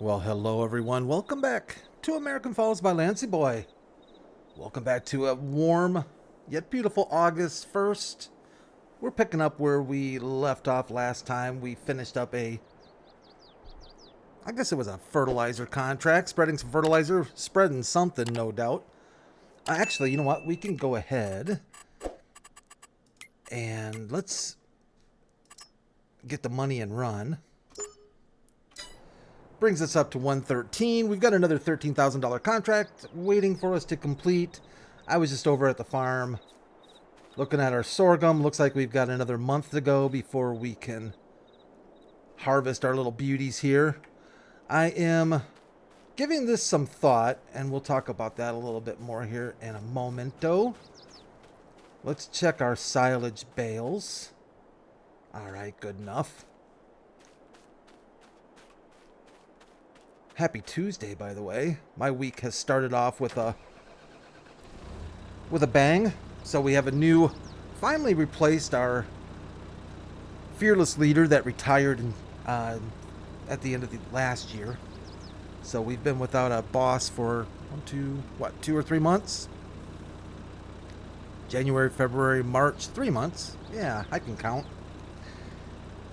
Well, hello everyone. Welcome back to American Falls by Lancyboi. Welcome back to a warm yet beautiful August 1st. We're picking up where we left off last time. We finished up I guess it was a fertilizer contract, spreading some fertilizer, spreading something, no doubt. Actually, you know what? We can go ahead and let's get the money and run. Brings us up to 113. We've got another $13,000 contract waiting for us to complete. I was just over at the farm looking at our sorghum. Looks like we've got another month to go before we can harvest our little beauties here. I am giving this some thought, and we'll talk about that a little bit more here in a momento. Let's check our silage bales. All right, good enough. Happy Tuesday, by the way. My week has started off with a bang. So we have finally replaced our fearless leader that retired at the end of the last year. So we've been without a boss for 2 or 3 months? January, February, March, 3 months. Yeah, I can count.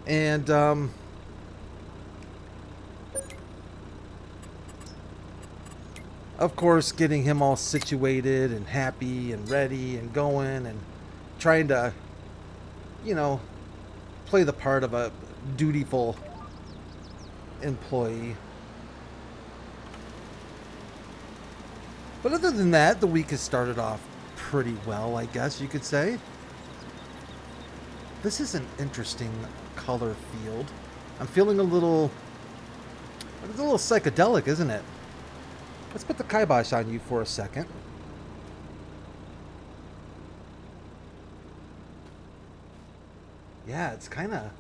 And of course, getting him all situated and happy and ready and going and trying to, play the part of a dutiful employee. But other than that, the week has started off pretty well, I guess you could say. This is an interesting color field. I'm feeling it's a little psychedelic, isn't it? Let's put the kibosh on you for a second. Yeah, it's kind of...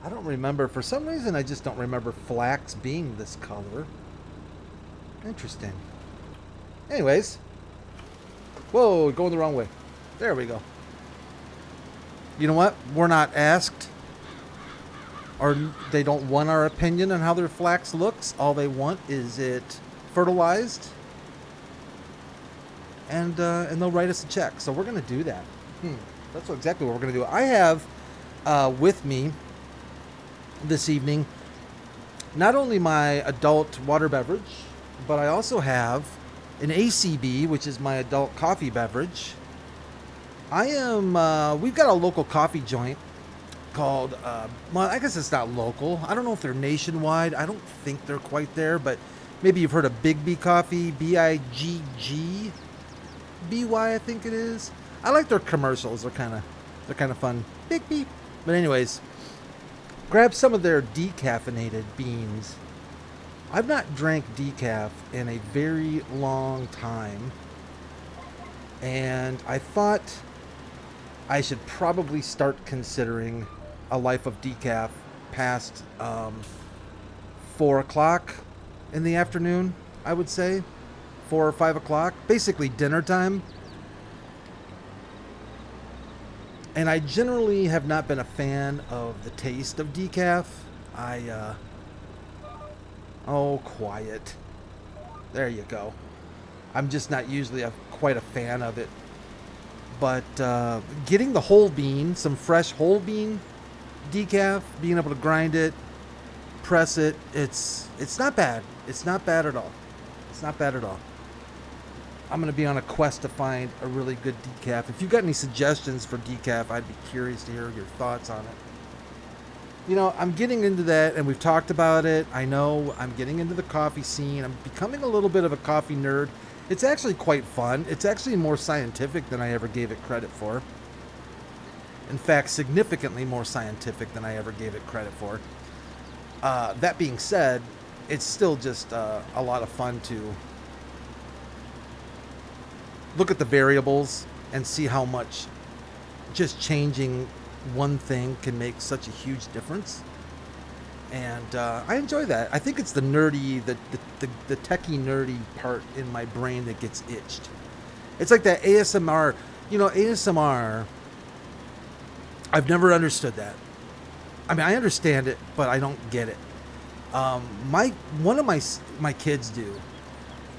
I don't remember. For some reason, I just don't remember flax being this color. Interesting. Anyways. Whoa, going the wrong way. There we go. You know what? We're not asked, or they don't want our opinion on how their flax looks. All they want is it fertilized, and they'll write us a check. So we're going to do that. That's exactly what we're going to do. I have with me this evening not only my adult water beverage, but I also have an ACB, which is my adult coffee beverage. We've got a local coffee joint called, well, I guess it's not local. I don't know if they're nationwide. I don't think they're quite there, but maybe you've heard of Big B Coffee, BIGGBY, I think it is. I like their commercials. They're kind of fun. Big B. But anyways, grab some of their decaffeinated beans. I've not drank decaf in a very long time, and I thought I should probably start considering a life of decaf past 4 o'clock in the afternoon, I would say. 4 or 5 o'clock. Basically dinner time. And I generally have not been a fan of the taste of decaf. Oh, quiet. There you go. I'm just not usually quite a fan of it. But getting the whole bean, some fresh whole bean decaf, being able to grind it, press it, it's not bad. It's not bad at all. It's not bad at all. I'm going to be on a quest to find a really good decaf. If you've got any suggestions for decaf, I'd be curious to hear your thoughts on it. I'm getting into that, and we've talked about it. I know I'm getting into the coffee scene. I'm becoming a little bit of a coffee nerd. It's actually quite fun. It's actually more scientific than I ever gave it credit for. In fact, significantly more scientific than I ever gave it credit for. That being said, it's still just a lot of fun to look at the variables and see how much just changing one thing can make such a huge difference. And I enjoy that. I think it's the nerdy, the techie nerdy part in my brain that gets itched. It's like that ASMR. ASMR I've never understood that. I mean, I understand it, but I don't get it. One of my kids do.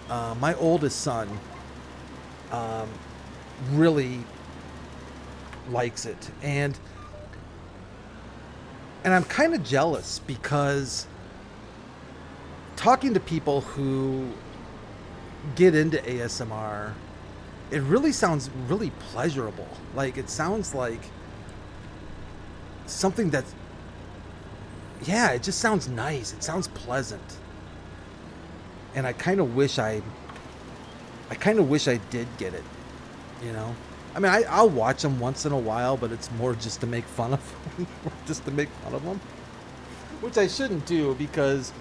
My oldest son really likes it, and I'm kind of jealous because talking to people who get into ASMR, it really sounds really pleasurable. Like, it sounds like something that's, yeah, it just sounds nice. It sounds pleasant. And I kind of wish I did get it, you know? I mean, I'll watch them once in a while, but it's more just to make fun of them. Just to make fun of them. Which I shouldn't do because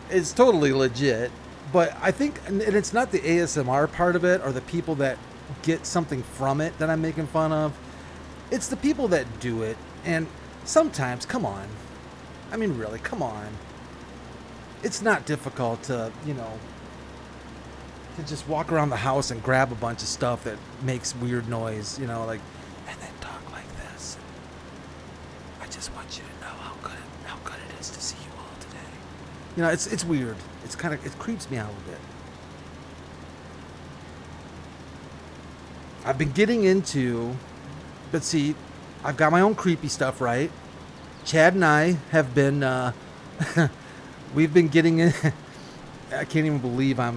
it's totally legit. But I think, and it's not the ASMR part of it or the people that get something from it that I'm making fun of. It's the people that do it. And sometimes, come on. I mean, really, come on. It's not difficult to, you know, to just walk around the house and grab a bunch of stuff that makes weird noise, you know, like, and then talk like this. I just want you to know how good it is to see you all today. You know, it's weird. It's kind of, it creeps me out a bit. I've been getting into, but see, I've got my own creepy stuff, right? Chad and I have been, we've been getting in. I can't even believe I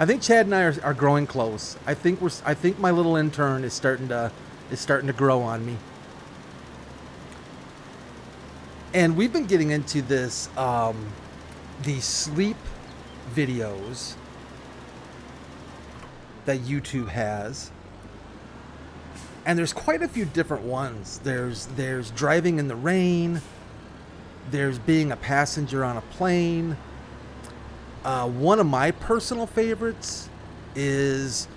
think Chad and I are growing close. I think my little intern is starting to grow on me. And we've been getting into this, the sleep videos that YouTube has. And there's quite a few different ones. There's driving in the rain. There's being a passenger on a plane. One of my personal favorites is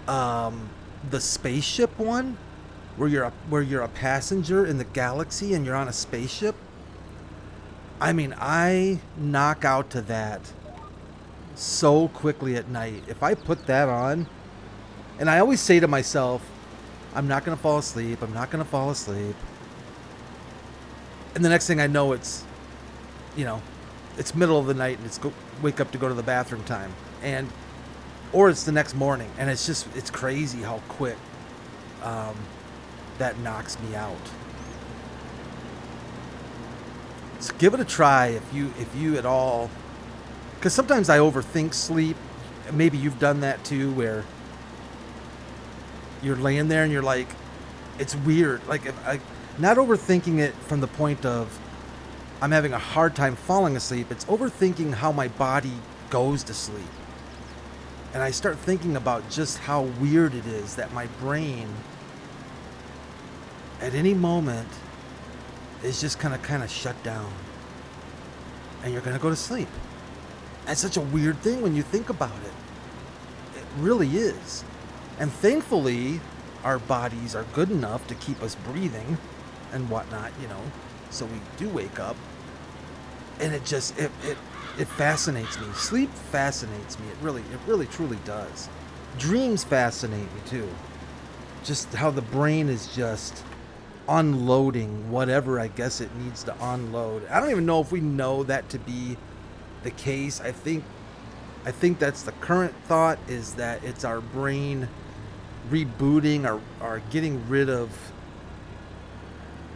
the spaceship one, where you're a passenger in the galaxy and you're on a spaceship. I mean, I knock out to that so quickly at night. If I put that on, and I always say to myself, I'm not going to fall asleep. I'm not going to fall asleep. And the next thing I know, it's, you know, it's middle of the night and it's wake up to go to the bathroom time. Or it's the next morning. And it's crazy how quick that knocks me out. So give it a try if you at all, because sometimes I overthink sleep. Maybe you've done that too, where you're laying there and you're like, it's weird. Like, not overthinking it from the point of I'm having a hard time falling asleep. It's overthinking how my body goes to sleep. And I start thinking about just how weird it is that my brain at any moment is just kind of shut down. And you're going to go to sleep. That's such a weird thing when you think about it. It really is. And thankfully, our bodies are good enough to keep us breathing and whatnot, you know, so we do wake up. And it fascinates me. Sleep fascinates me. It really truly does. Dreams fascinate me too. Just how the brain is just unloading whatever I guess it needs to unload. I don't even know if we know that to be the case. I think that's the current thought, is that it's our brain rebooting or getting rid of,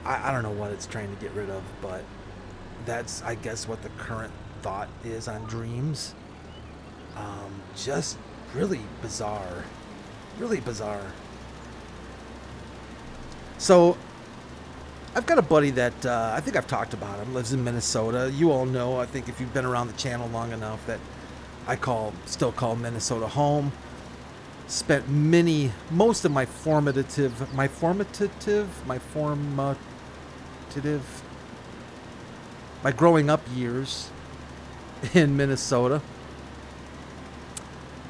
I don't know what it's trying to get rid of, but that's, I guess, what the current thought is on dreams. Just really bizarre. Really bizarre. So I've got a buddy that I think I've talked about him, lives in Minnesota. You all know, I think, if you've been around the channel long enough, that I still call Minnesota home. Spent most of my growing up years in Minnesota.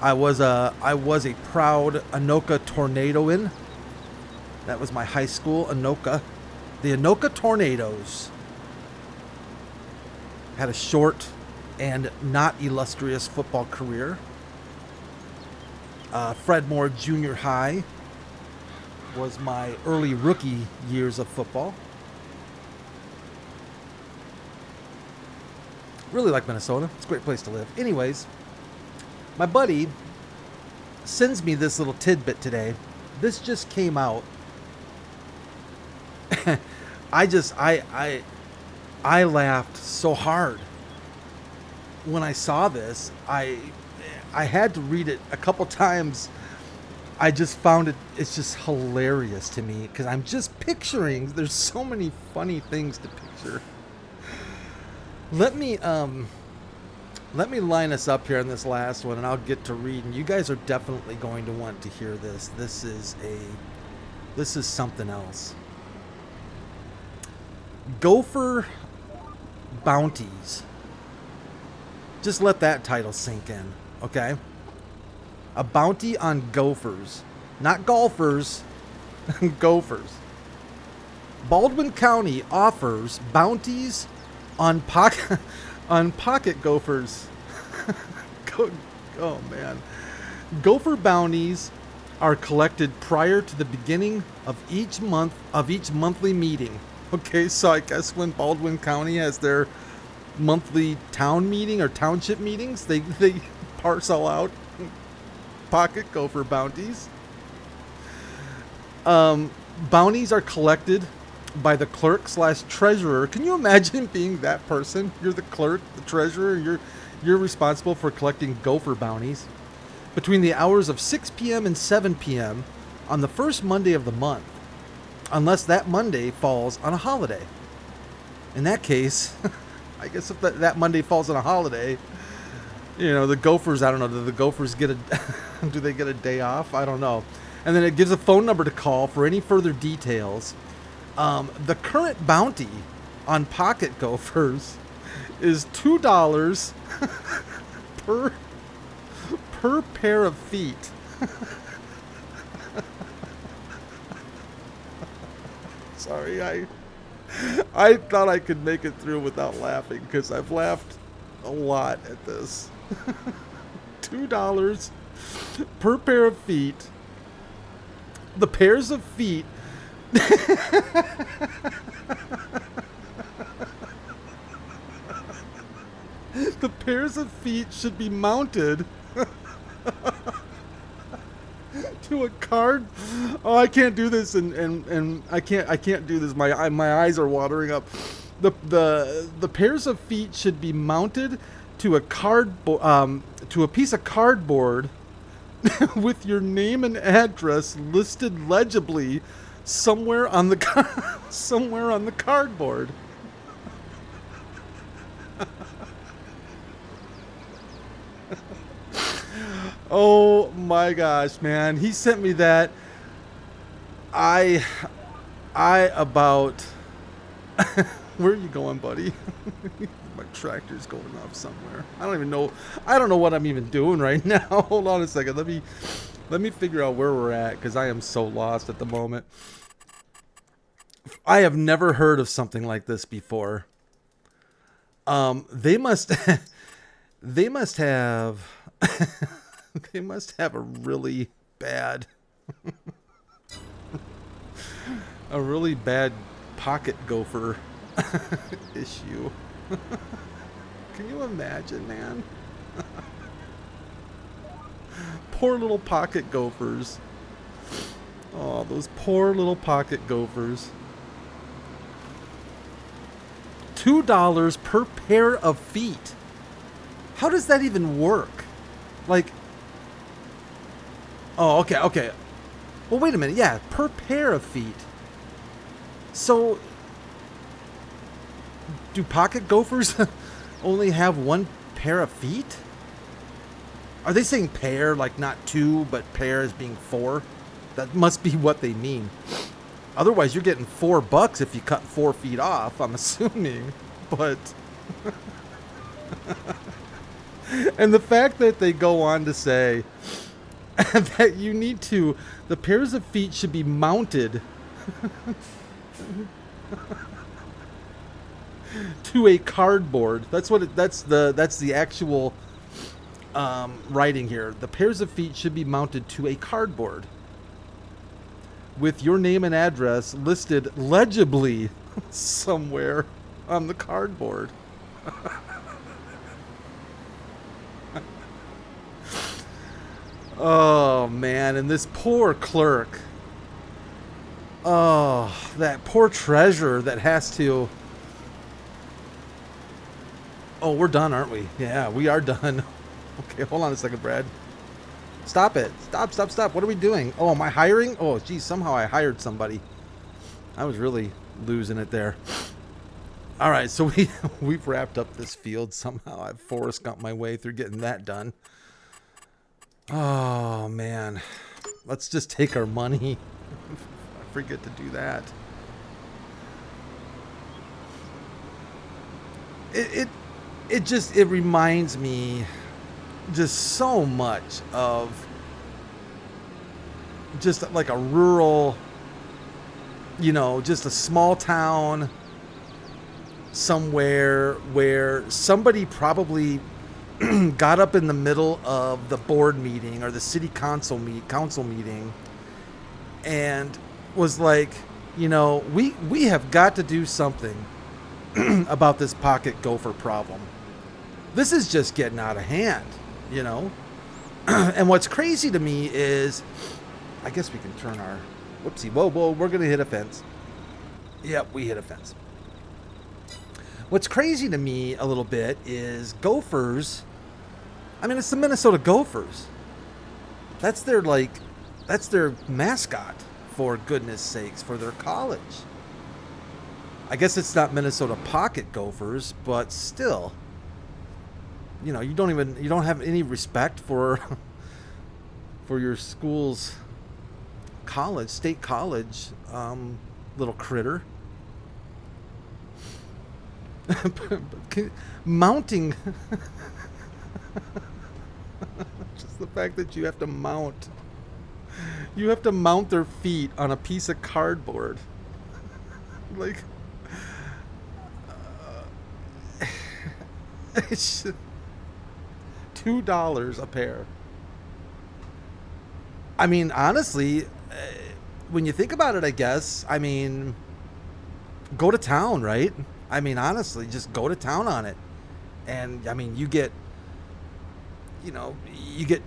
I was a proud Anoka Tornadoan. That was my high school, Anoka. The Anoka Tornadoes had a short and not illustrious football career. Fred Moore Junior High was my early rookie years of football. Really like Minnesota. It's a great place to live. Anyways, my buddy sends me this little tidbit today. This just came out. I laughed so hard when I saw this. I had to read it a couple times. I just found it's just hilarious to me because I'm just picturing, there's so many funny things to picture. Let me line us up here on this last one, and I'll get to reading. You guys are definitely going to want to hear this. This is something else. Gopher bounties. Just let that title sink in, okay? A bounty on gophers, not golfers, gophers. Baldwin County offers bounties on pocket gophers. Oh man. Gopher bounties are collected prior to the beginning of each monthly meeting. Okay, so I guess when Baldwin County has their monthly town meeting or township meetings, they parcel out pocket gopher bounties. Bounties are collected by the clerk/treasurer. Can you imagine being that person? You're the clerk, the treasurer, you're responsible for collecting gopher bounties between the hours of 6 p.m. and 7 p.m. on the first Monday of the month, unless that Monday falls on a holiday. In that case, I guess if that Monday falls on a holiday, you know, the gophers, I don't know, do the gophers get do they get a day off? I don't know. And then it gives a phone number to call for any further details. The current bounty on pocket gophers is $2 per pair of feet. Sorry, I thought I could make it through without laughing because I've laughed a lot at this. $2 per pair of feet. The pairs of feet the pairs of feet should be mounted to a card. Oh, I can't do this, and I can't do this. My eyes are watering up. The pairs of feet should be mounted to a to a piece of cardboard with your name and address listed legibly somewhere on the cardboard. Oh my gosh, man. He sent me that. I about where are you going, buddy? My tractor's going off somewhere. I don't know what I'm even doing right now. Hold on a second. Let me figure out where we're at, because I am so lost at the moment. I have never heard of something like this before. They must have they must have a really bad pocket gopher issue. Can you imagine, man? Poor little pocket gophers. Oh, those poor little pocket gophers. $2 per pair of feet. How does that even work? Like, oh, okay. Well, wait a minute. Yeah, per pair of feet. So, do pocket gophers only have one pair of feet? Are they saying pair, like not two, but pair as being four? That must be what they mean. Otherwise, you're getting $4 if you cut 4 feet off, I'm assuming. But and the fact that they go on to say that you need to, the pairs of feet should be mounted to a cardboard. That's the actual writing here. The pairs of feet should be mounted to a cardboard. with your name and address listed legibly somewhere on the cardboard. Oh, man. And this poor clerk. Oh, that poor treasurer that has to... Oh, we're done, aren't we? Yeah, we are done. Okay, hold on a second, Brad. Stop it. Stop. What are we doing? Oh, am I hiring? Oh, geez, somehow I hired somebody. I was really losing it there. All right, so we've wrapped up this field somehow. I've Forrest Gumped my way through getting that done. Oh, man. Let's just take our money. I forget to do that. It reminds me just so much of just like a rural, you know, just a small town somewhere where somebody probably got up in the middle of the board meeting or the city council meeting and was like, you know, we have got to do something about this pocket gopher problem. This is just getting out of hand, you know. And what's crazy to me is, I guess we can turn our, whoopsie, whoa, we're gonna hit a fence. Yep, we hit a fence. What's crazy to me a little bit is Gophers. I mean, it's the Minnesota Gophers. That's their mascot, for goodness sakes, for their college. I guess it's not Minnesota Pocket Gophers, but still, you know, you don't have any respect for your school's college, state college, little critter. Mounting. Just the fact that you have to mount their feet on a piece of cardboard. Like, it's $2 a pair. I mean, honestly, when you think about it, I guess, I mean, go to town, right? I mean, honestly, just go to town on it. And, I mean, you get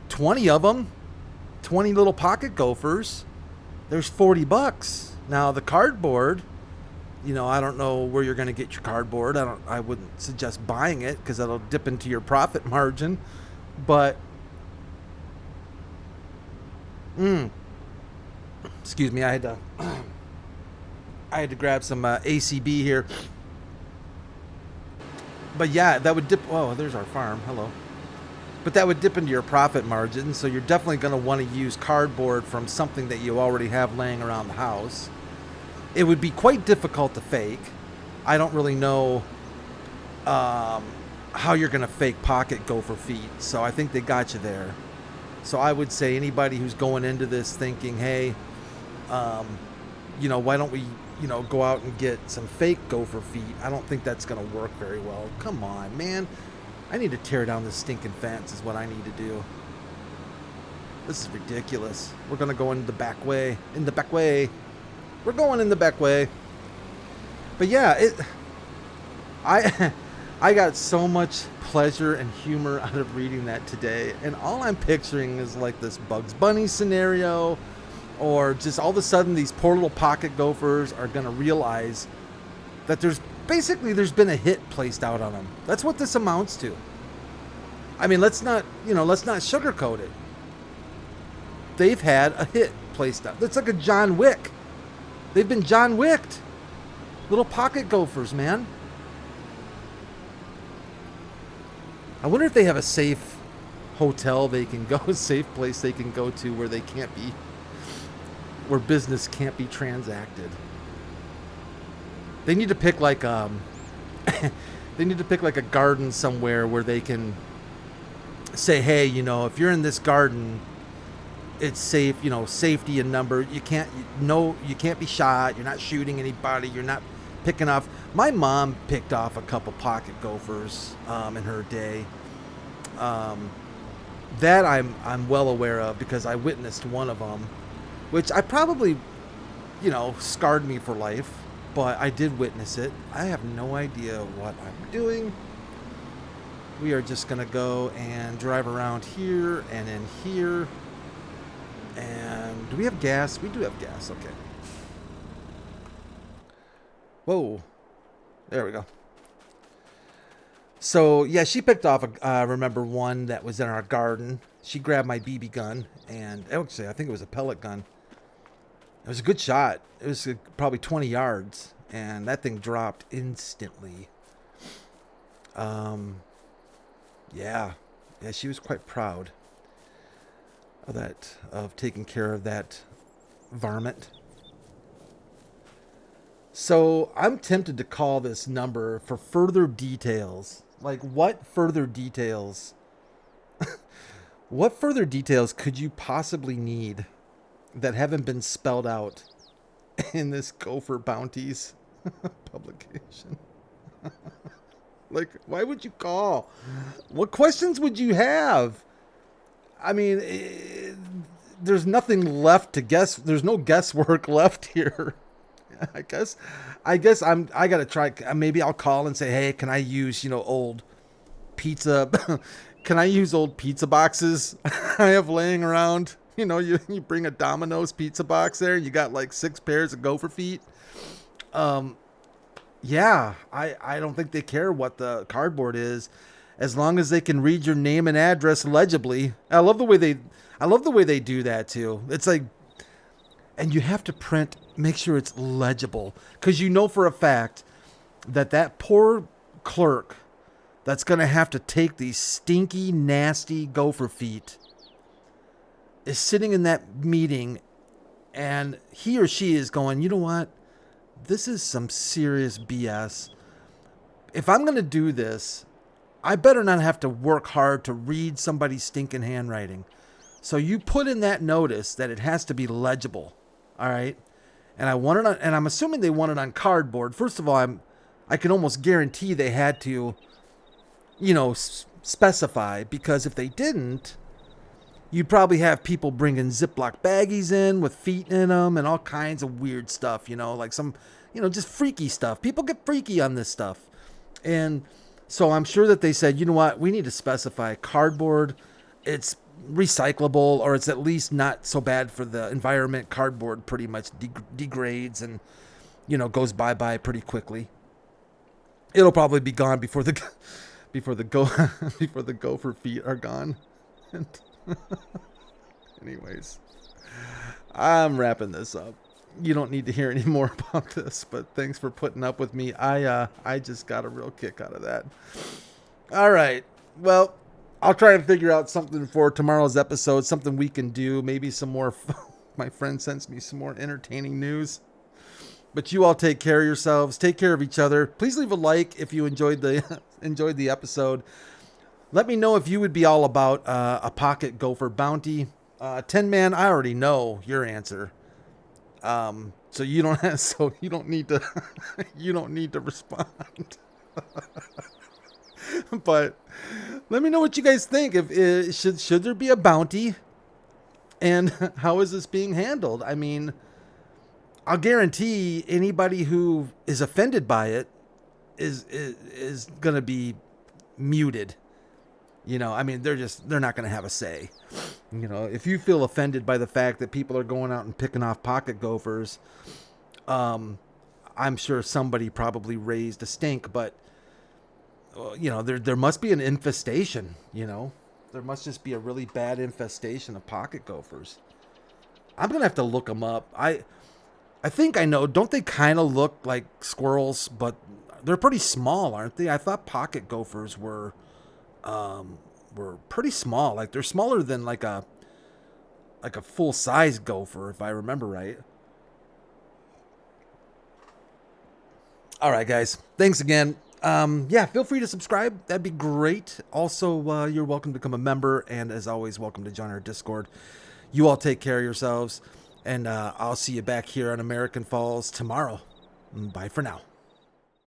20 of them, 20 little pocket gophers. There's $40. Now, the cardboard, you know, I don't know where you're going to get your cardboard. I wouldn't suggest buying it because that'll dip into your profit margin. But, excuse me, I had to grab some ACB here. But yeah, that would dip. Oh, there's our farm. Hello. But that would dip into your profit margin, so you're definitely going to want to use cardboard from something that you already have laying around the house. It would be quite difficult to fake. I don't really know how you're going to fake pocket gopher feet, so I think they got you there. So I would say anybody who's going into this thinking, hey, you know, why don't we, you know, go out and get some fake gopher feet? I don't think that's going to work very well. Come on, man. I need to tear down this stinking fence is what I need to do. This is ridiculous. We're going to go in the back way. In the back way. We're going in the back way. But yeah, I got so much pleasure and humor out of reading that today. And all I'm picturing is like this Bugs Bunny scenario, or just all of a sudden these poor little pocket gophers are going to realize that there's been a hit placed out on them. That's what this amounts to. I mean, let's not sugarcoat it. They've had a hit placed out. It's like a John Wick. They've been John Wicked. Little pocket gophers, man. I wonder if they have a safe hotel they can go, a safe place they can go to where business can't be transacted. They need to pick like a garden somewhere where they can say, hey, you know, if you're in this garden, it's safe, you know, safety in number. You can't be shot. You're not shooting anybody. You're not picking off. My mom picked off a couple pocket gophers in her day. That I'm well aware of because I witnessed one of them, which I probably you know, scarred me for life, but I did witness it. I have no idea what I'm doing. We are just going to go and drive around here and in here. And do we have gas? We do have gas. Okay. Whoa. There we go. So, yeah, she picked off, remember, one that was in our garden. She grabbed my BB gun, and actually, I think it was a pellet gun. It was a good shot. It was probably 20 yards, and that thing dropped instantly. Yeah, she was quite proud of that, of taking care of that varmint. So I'm tempted to call this number for further details. Like, what further details? What further details could you possibly need that haven't been spelled out in this Gopher Bounties publication? Like, why would you call? What questions would you have? I mean, there's nothing left to guess. There's no guesswork left here. I guess I gotta try. Maybe I'll call and say, hey, can I use, old pizza? Can I use old pizza boxes I have laying around? You bring a Domino's pizza box there, and you got like 6 pairs of Gopher feet. Yeah, I don't think they care what the cardboard is, as long as they can read your name and address legibly. I love the way they do that too. It's like, and you have to make sure it's legible, because for a fact that poor clerk that's going to have to take these stinky, nasty Gopher feet is sitting in that meeting, and he or she is going, you know what? This is some serious BS. If I'm going to do this, I better not have to work hard to read somebody's stinking handwriting. So you put in that notice that it has to be legible. All right. And I want it on, and I'm assuming they want it on cardboard. First of all, I can almost guarantee they had to, specify, because if they didn't, you'd probably have people bringing Ziploc baggies in with feet in them and all kinds of weird stuff, like some, just freaky stuff. People get freaky on this stuff. And so I'm sure that they said, you know what, we need to specify cardboard. It's recyclable, or it's at least not so bad for the environment. Cardboard pretty much degrades and, goes bye-bye pretty quickly. It'll probably be gone before the Gopher feet are gone. Anyways, I'm wrapping this up. You don't need to hear any more about this, but thanks for putting up with me. I just got a real kick out of that. All right. Well, I'll try and figure out something for tomorrow's episode, something we can do. Maybe some more. My friend sends me some more entertaining news. But you all take care of yourselves. Take care of each other. Please leave a like if you enjoyed the episode. Let me know if you would be all about a pocket Gopher bounty. 10-man, I already know your answer. So you don't need to you don't need to respond. But let me know what you guys think. If should there be a bounty, and how is this being handled? I mean, I'll guarantee anybody who is offended by it is going to be muted. I mean, they're not going to have a say. If you feel offended by the fact that people are going out and picking off pocket Gophers, I'm sure somebody probably raised a stink, but there must be an infestation. There must just be a really bad infestation of pocket Gophers. I'm going to have to look them up. I think I know. Don't they kind of look like squirrels, but they're pretty small, aren't they? I thought pocket Gophers were pretty small. Like, they're smaller than like a full-size Gopher, if I remember right. All right, guys. Thanks again. Feel free to subscribe. That'd be great. Also, you're welcome to become a member, and as always, welcome to join our Discord. You all take care of yourselves, and I'll see you back here on American Falls tomorrow. Bye for now.